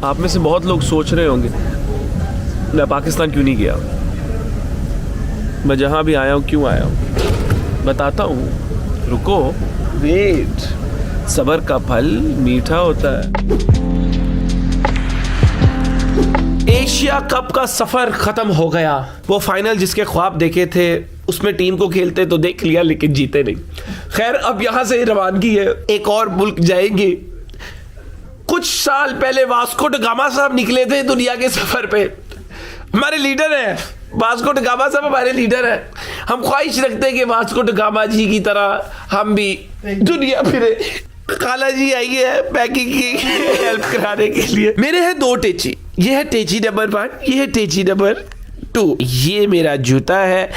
आप में से बहुत लोग सोच रहे होंगे मैं पाकिस्तान क्यों नहीं गया, मैं जहाँ भी आया हूँ क्यों आया हूँ। बताता हूँ, रुको, वेट, सब्र का फल मीठा होता है। एशिया कप का सफर खत्म हो गया। वो फाइनल जिसके ख्वाब देखे थे उसमें टीम को खेलते तो देख लिया, लेकिन जीते नहीं। खैर, अब यहां से रवानगी है, एक और मुल्क जाएंगे। कुछ साल पहले वास्को ड गामा साहब निकले थे दुनिया के सफर पे। हमारे लीडर हैं वास्को ड गामा साहब, हमारे लीडर हैं। हम ख्वाहिश रखते हैं कि वास्को ड गामा जी की तरह हम भी दुनिया फिरे। खाला जी आई है पैकिंग की हेल्प कराने के लिए। मेरे हैं 2 टेची, ये है टेची नंबर 1, ये है टेची नंबर 2। ये मेरा जूता है,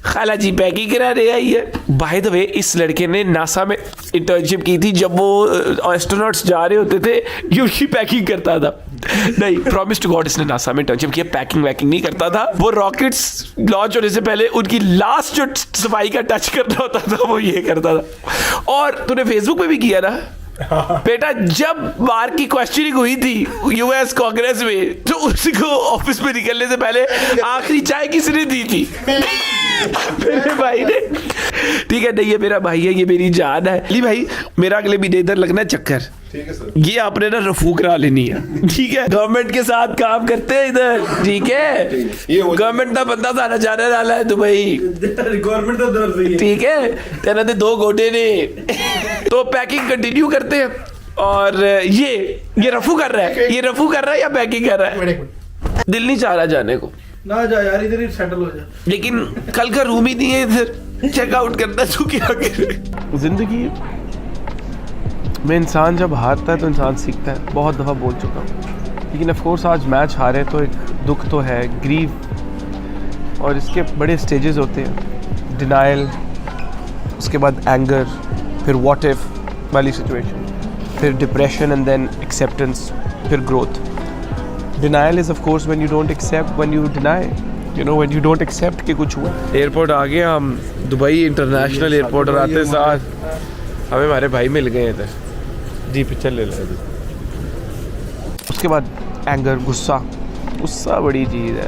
खाला जी पैकिंग कराने आई है। बाय द वे, इस लड़के ने नासा में इंटर्नशिप की थी। जब वो एस्ट्रोनॉट्स जा रहे होते थे ये उसकी पैकिंग करता था। नहीं, प्रॉमिस टू गॉड, इसने नासा में इंटर्नशिप किया, पैकिंग वैकिंग नहीं करता था। वो रॉकेट्स लॉन्च होने से पहले उनकी लास्ट जो सफाई का टच करना होता था वो ये करता था। और तूने फेसबुक पे भी किया ना बेटा, जब बार की क्वेश्चनिंग हुई थी यूएस कांग्रेस में, तो उसको ऑफिस में निकलने से पहले आखिरी चाय किसने दी थी? मेरे भाई ने। ठीक है, नहीं, ये मेरा भाई है, ये मेरी जान है। ली भाई, मेरा अगले महीने इधर लगना है चक्कर। ठीक है सर। ये आपने ना रफू करा लेनी है, ठीक है? गवर्नमेंट के साथ काम करते हैं इधर, ठीक है? गवर्नमेंट का बंदा सारा जाने वाला है दुबई, गवर्नमेंट तो तरफ से, ठीक है? तेना दे 2 गोडे ने। तो पैकिंग कंटिन्यू करते हैं। और ये रफू कर रहा है, ये रफू कर रहा है या पैकिंग कर रहा है? दिल नहीं चाह रहा जाने को। ना जा यार, इधर ही सेटल हो जा। लेकिन कल का रूम ही नहीं है इधर, चेकआउट करना तो क्या करे। जिंदगी में इंसान जब हारता है तो इंसान सीखता है, बहुत दफ़ा बोल चुका हूँ। लेकिन ऑफ कोर्स आज मैच हारे तो एक दुख तो है, ग्रीव, और इसके बड़े स्टेजेस होते हैं। डिनाइल, उसके बाद एंगर, फिर व्हाट इफ वाली सिचुएशन, फिर डिप्रेशन एंड देन एक्सेप्टेंस, फिर growth. Denial is of course when you don't accept, when you deny, you know, when you don't accept कि कुछ हुआ। एयरपोर्ट आ गए हम, दुबई इंटरनेशनल एयरपोर्ट, और आते साथ हमें हमारे भाई मिल गए इधर। जी पिक्चर ले लें। उसके बाद एंगर, गुस्सा। गुस्सा बड़ी चीज़ है।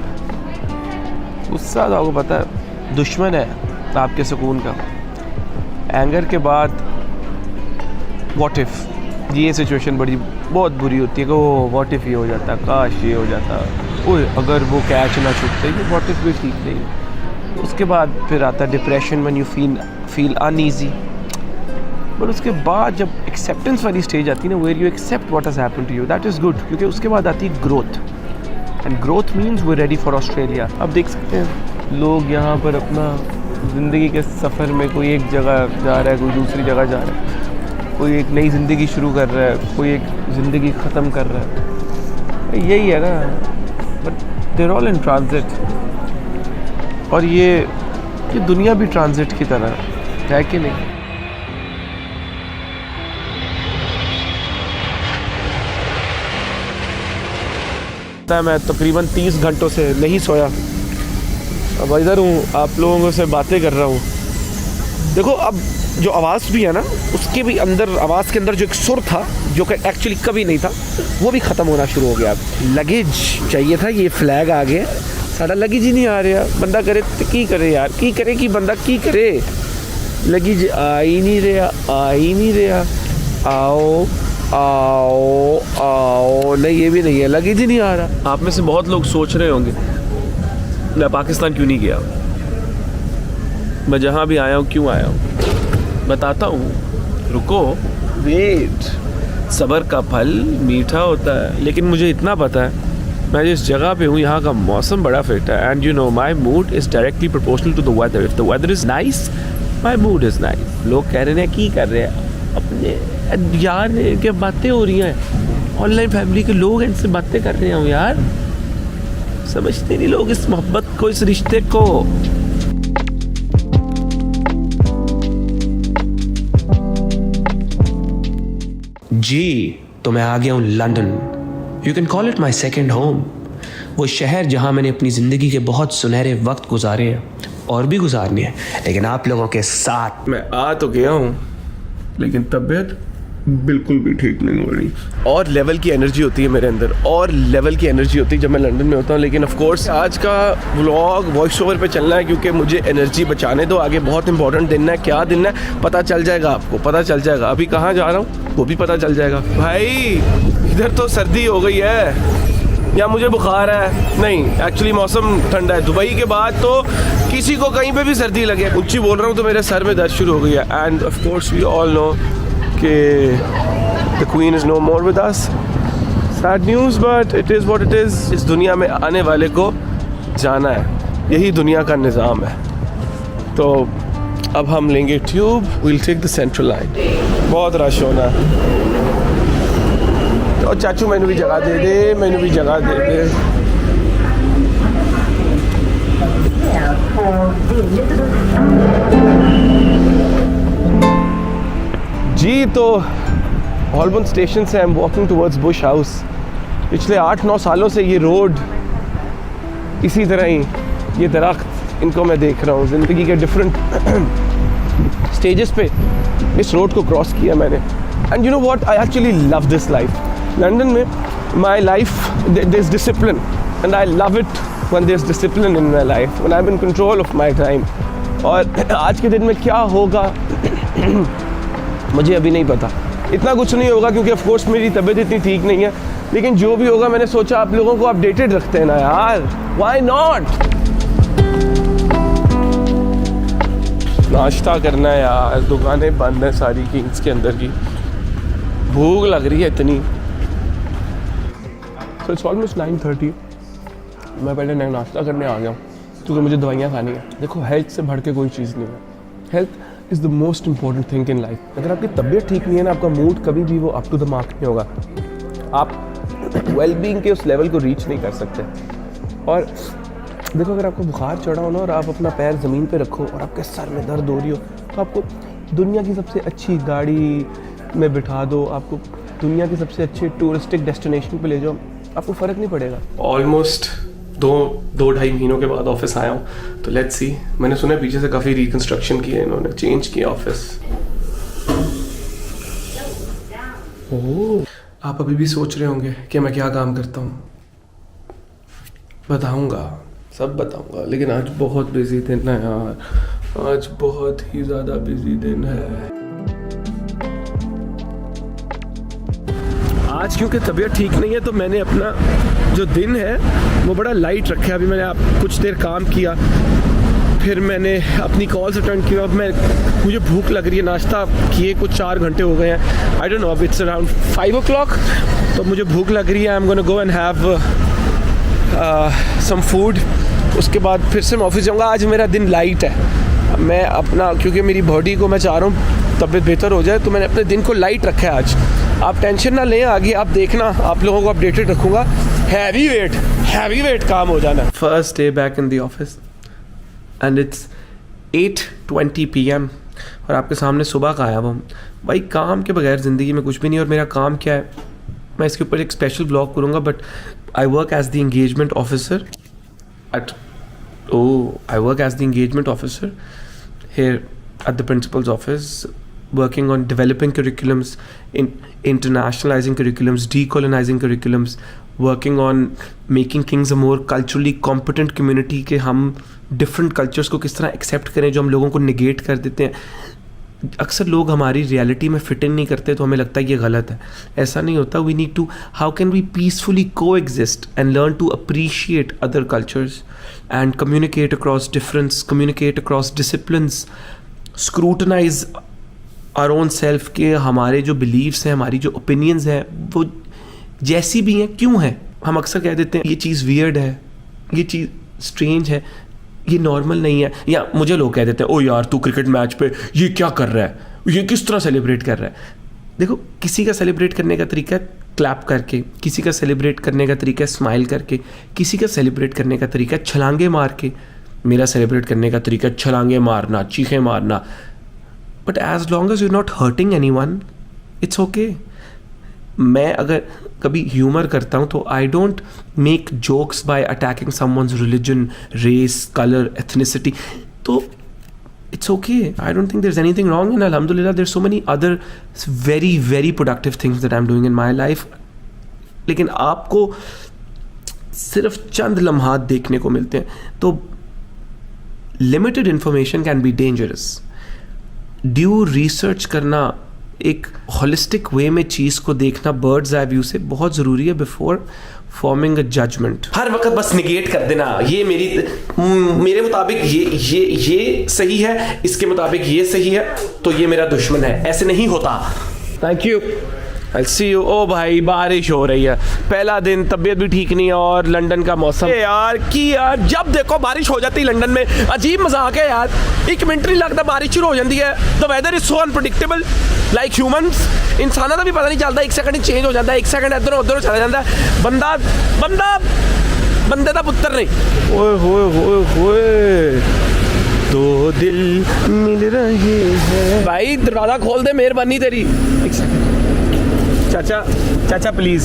गुस्सा तो आपको पता है दुश्मन है आपके सुकून का। एंगर के बाद व्हाट इफ, ये सिचुएशन बहुत बुरी होती है कि वो व्हाट इफ ये हो जाता, काश ये हो जाता, ओए अगर वो कैच ना छूटते, ये व्हाट इफ भी ठीक नहीं। उसके बाद फिर आता है depression, when you feel uneasy. But उसके बाद जब एक्सेप्टेंस वाली स्टेज आती है ना, where you accept what has happened to you, that is good, क्योंकि उसके बाद आती है growth. And growth means we ready for Australia. अब देख सकते हैं लोग यहाँ पर अपना ज़िंदगी के सफ़र में, कोई एक जगह जा रहा है, कोई दूसरी जगह जा रहा है, कोई एक नई ज़िंदगी शुरू कर रहा है, कोई एक ज़िंदगी ख़त्म कर रहा है। यही है ना, but they're all in transit. और ये दुनिया भी ट्रांजिट की तरह है कि नहीं? मैं तकरीबन 30 घंटों से नहीं सोया, अब इधर हूँ, आप लोगों से बातें कर रहा हूँ। देखो, अब जो आवाज़ भी है ना, उसके भी अंदर, आवाज़ के अंदर जो एक सुर था जो कि एक्चुअली कभी नहीं था, वो भी ख़त्म होना शुरू हो गया। लगेज चाहिए था, ये फ्लैग आ गया, सारा लगेज ही नहीं आ रहा। बंदा करे तो की करे यार, की करे कि बंदा की करे, लगेज आ ही नहीं रहा। आओ आओ आओ, नहीं ये भी नहीं है, लगेज ही नहीं आ रहा। आप में से बहुत लोग सोच रहे होंगे मैं पाकिस्तान क्यों नहीं गया, मैं जहाँ भी आया हूँ क्यों आया हूँ। बताता हूँ, रुको, वेट, सब्र का फल मीठा होता है। लेकिन मुझे इतना पता है, मैं जिस जगह पे हूँ यहाँ का मौसम बड़ा फिट है। And you know, my mood is directly proportional to the weather. If the weather is nice, my mood is nice. लोग कह रहे हैं की कर रहे हैं अपने यार, क्या बातें हो रही हैं, ऑनलाइन फैमिली के लोग इनसे बातें कर रहे हैं यार, समझते नहीं लोग इस मोहब्बत को, इस रिश्ते को। जी, तो मैं आ गया हूँ London. You can call it my second home. वो शहर जहाँ मैंने अपनी ज़िंदगी के बहुत सुनहरे वक्त गुजारे हैं और भी गुजारने हैं, लेकिन आप लोगों के साथ। मैं आ तो गया हूँ, लेकिन तबीयत बिल्कुल भी ठीक नहीं हो रही। और लेवल की एनर्जी होती है मेरे अंदर, और लेवल की एनर्जी होती है जब मैं लंदन में होता हूँ। लेकिन ऑफ कोर्स आज का व्लॉग वॉइस ओवर पे चलना है क्योंकि मुझे एनर्जी बचाने दो। आगे बहुत इंपॉर्टेंट दिन है, क्या दिन है पता चल जाएगा, आपको पता चल जाएगा। अभी कहाँ जा रहा हूँ वो भी पता चल जाएगा। भाई इधर तो सर्दी हो गई है या मुझे बुखार है, नहीं एक्चुअली मौसम ठंडा है। दुबई के बाद तो किसी को कहीं पे भी सर्दी लगे, ऊंची बोल रहा हूँ तो मेरे सर में दर्द शुरू हो गई है। And of course we all know कि the queen is no more with us. Sad news but it is what it is. इस दुनिया में आने वाले को जाना है, यही दुनिया का निज़ाम है। तो अब हम लेंगे tube, we'll take the central line. बहुत रश होना है। और चाचू मैंने भी जगह दे दे, मैंने भी जगह दे दे। जी तो हॉलबर्न स्टेशन से I am walking towards Bush house. पिछले 8-9 सालों से ये रोड इसी तरह ही, ये दरख्त, इनको मैं देख रहा हूँ। ज़िंदगी के डिफरेंट स्टेजेस पे इस रोड को क्रॉस किया मैंने। And you know what, I actually love this life. London में my life there is discipline and I love it when there is discipline in my life, when I am in control of my time. और आज के दिन में क्या होगा मुझे अभी नहीं पता। इतना कुछ नहीं होगा क्योंकि ऑफ कोर्स मेरी तबीयत इतनी ठीक नहीं है, लेकिन जो भी होगा मैंने सोचा आप लोगों को अपडेटेड रखते हैं ना यार, व्हाई नॉट। नाश्ता करना है यार, दुकानें बंद हैं सारी किंग्स के अंदर की, भूख लग रही है इतनी। So it's almost 9:30। मैं पहले नाश्ता करने आ गया हूँ क्योंकि मुझे दवाइयाँ खानी है। देखो हेल्थ से बढ़ के कोई चीज़ नहीं है। Health is the most important thing in life. अगर आपकी तबीयत ठीक नहीं है ना, आपका मूड कभी भी वो अप टू द मार्क नहीं होगा। आप वेलबींग के उस लेवल को रीच नहीं कर सकते। और देखो अगर आपको बुखार चढ़ा हो ना और आप अपना पैर ज़मीन पे रखो और आपके सर में दर्द हो रही हो, तो आपको दुनिया की सबसे अच्छी गाड़ी में बिठा दो, आपको दुनिया की सबसे अच्छी टूरिस्टिक डेस्टिनेशन पे ले जाओ, आपको फ़र्क नहीं पड़ेगा। ऑलमोस्ट दो ढाई महीनों के बाद ऑफिस आया हूँ, तो लेट्स सी। मैंने सुना है पीछे से काफ़ी रिकंस्ट्रक्शन की है इन्होंने, चेंज किया ऑफिस। ओह, आप अभी भी सोच रहे होंगे कि मैं क्या काम करता हूँ। बताऊँगा, सब बताऊँगा, लेकिन आज बहुत बिजी दिन है यार, आज बहुत ही ज़्यादा बिजी दिन है। आज क्योंकि तबीयत ठीक नहीं है तो मैंने अपना जो दिन है वो बड़ा लाइट रखा है। अभी मैंने कुछ देर काम किया, फिर मैंने अपनी कॉल्स अटेंड किया। अब मुझे भूख लग रही है, नाश्ता किए कुछ 4 घंटे हो गए हैं। आई डोंट नो, अब इट्स अराउंड 5 o'clock, तो मुझे भूख लग रही है। I am gonna go and have some food. उसके बाद फिर से मैं ऑफिस जाऊँगा। आज मेरा दिन लाइट है। मैं अपना, क्योंकि मेरी बॉडी को मैं चाह रहा हूँ तबीयत बेहतर हो जाए, तो मैंने अपने दिन को लाइट रखा है आज। आप टेंशन ना लें, आगे आप देखना, आप लोगों को अपडेटेड रखूँगा। हैवी वेट काम हो जाना। First day back in the office and it's 8:20 PM और आपके सामने सुबह का आया हुआ हूँ। भाई काम के बगैर ज़िंदगी में कुछ भी नहीं। और मेरा काम क्या है, मैं इसके ऊपर एक स्पेशल ब्लॉग करूँगा, but I work as the engagement officer here at the principal's office, working on developing curriculums, internationalizing curriculums, decolonizing curriculums, working on making things a more culturally competent community, कि हम different cultures को किस तरह accept करें जो हम लोगों को negate कर देते हैं। अक्सर लोग हमारी रियलिटी में फिट इन नहीं करते तो हमें लगता है ये गलत है। ऐसा नहीं होता। We need to, how can we peacefully coexist and learn to appreciate other cultures and communicate across difference, communicate across disciplines, scrutinise our own self के हमारे जो बिलीव्स हैं, हमारी जो ओपिनियंस हैं, वो जैसी भी हैं क्यों हैं। हम अक्सर कह देते हैं ये चीज़ वियर्ड है, ये चीज़ स्ट्रेंज है, ये नॉर्मल नहीं है। या मुझे लोग कह देते हैं ओ यार तू क्रिकेट मैच पे ये क्या कर रहा है, ये किस तरह सेलिब्रेट कर रहा है। देखो, किसी का सेलिब्रेट करने का तरीका है क्लैप करके, किसी का सेलिब्रेट करने का तरीका है स्माइल करके, किसी का सेलिब्रेट करने का तरीका है छलांगे मार के। मेरा सेलिब्रेट करने का तरीका है छलांगे मारना, चीखें मारना। But as long as you not hurting anyone, it's okay. मैं अगर कभी ह्यूमर करता हूँ तो I don't make jokes by attacking someone's religion, race, colour, ethnicity. तो it's okay. I don't think there's anything wrong, and alhamdulillah there's so many other very very productive things that I'm doing in my life. लेकिन आपको सिर्फ चंद लम्हात देखने को मिलते हैं, तो limited information can be dangerous. Due research करना, एक होलिस्टिक वे में चीज़ को देखना बर्ड्स आई व्यू से बहुत ज़रूरी है बिफोर फॉर्मिंग अ जजमेंट. हर वक्त बस निगेट कर देना, ये मेरे मुताबिक ये सही है, इसके मुताबिक ये सही है, तो ये मेरा दुश्मन है. ऐसे नहीं होता. Thank you. I'll see you. ओ भाई बारिश हो रही है, पहला दिन, तबीयत भी ठीक नहीं है और लंदन का मौसम यार जब देखो बारिश हो जाती है लंदन में. अजीब मजाक है यार, एक मिनट नहीं लगता बारिश शुरू हो जाती है. The weather is so unpredictable like humans. इंसाना का भी पता नहीं चलता, एक सेकंड चेंज हो जाता है, एक सेकंड इधर उधर चला जाता है. बंदे का पुत्र नहीं. ओए होए होए, दो दिल मिल रहे हैं. भाई दरवाजा खोल दे, मेहरबानी तेरी. एक सेकंड. चाचा please,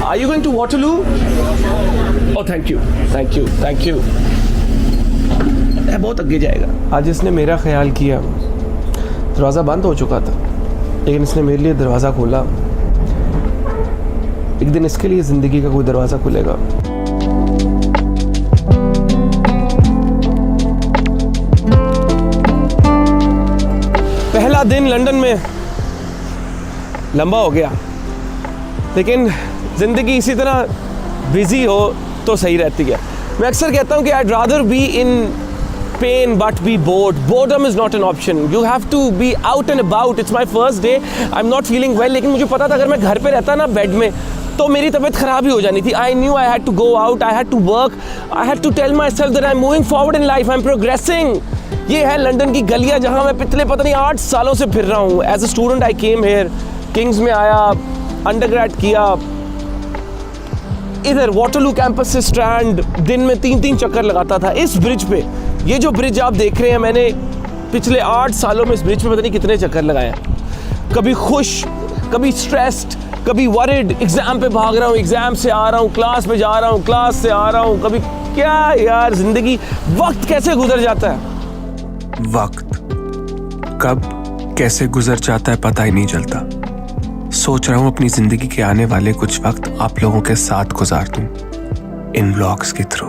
are you going to Waterloo? Oh thank you. बहुत आगे जाएगा. आज इसने मेरा ख्याल किया. दरवाज़ा बंद हो चुका था, लेकिन इसने मेरे लिए दरवाज़ा खोला. एक दिन इसके लिए ज़िंदगी का कोई दरवाज़ा खुलेगा. पहला दिन लंदन में लंबा हो गया, लेकिन ज़िंदगी इसी तरह बिजी हो तो सही रहती है. मैं अक्सर कहता हूँ कि I'd rather be in pain but be bored. Boredom is not an option. You have to be out and about. It's my first day. I'm not feeling well. लेकिन मुझे पता था अगर मैं घर पे रहता ना बेड में, तो मेरी तबीयत ख़राब ही हो जानी थी. I knew I had to go out. I had to work. I had to tell myself that I'm moving forward in life. I'm progressing. ये है लंदन की गलियाँ जहाँ मैं पिछले पता नहीं 8 सालों से फिर रहा हूँ. As a student I came here. Kings में आया, अंडरग्रेड किया, इधर वाटरलू कैंपस से स्ट्रैंड दिन में 3-3 चक्कर लगाता था इस ब्रिज पे. ये जो ब्रिज आप देख रहे हैं, मैंने पिछले 8 सालों में इस ब्रिज पे पता नहीं कितने चक्कर लगाए. कभी खुश, कभी स्ट्रेस्ड, कभी वरिड. एग्जाम पे भाग रहा हूँ, एग्जाम से आ रहा हूँ, क्लास में जा रहा हूँ, क्लास से आ रहा हूँ. कभी क्या यार, जिंदगी, वक्त कैसे गुजर जाता है. वक्त कब कैसे गुजर जाता है पता ही नहीं चलता. सोच रहा हूँ अपनी जिंदगी के आने वाले कुछ वक्त आप लोगों के साथ गुजार दूं इन व्लॉग्स के थ्रू.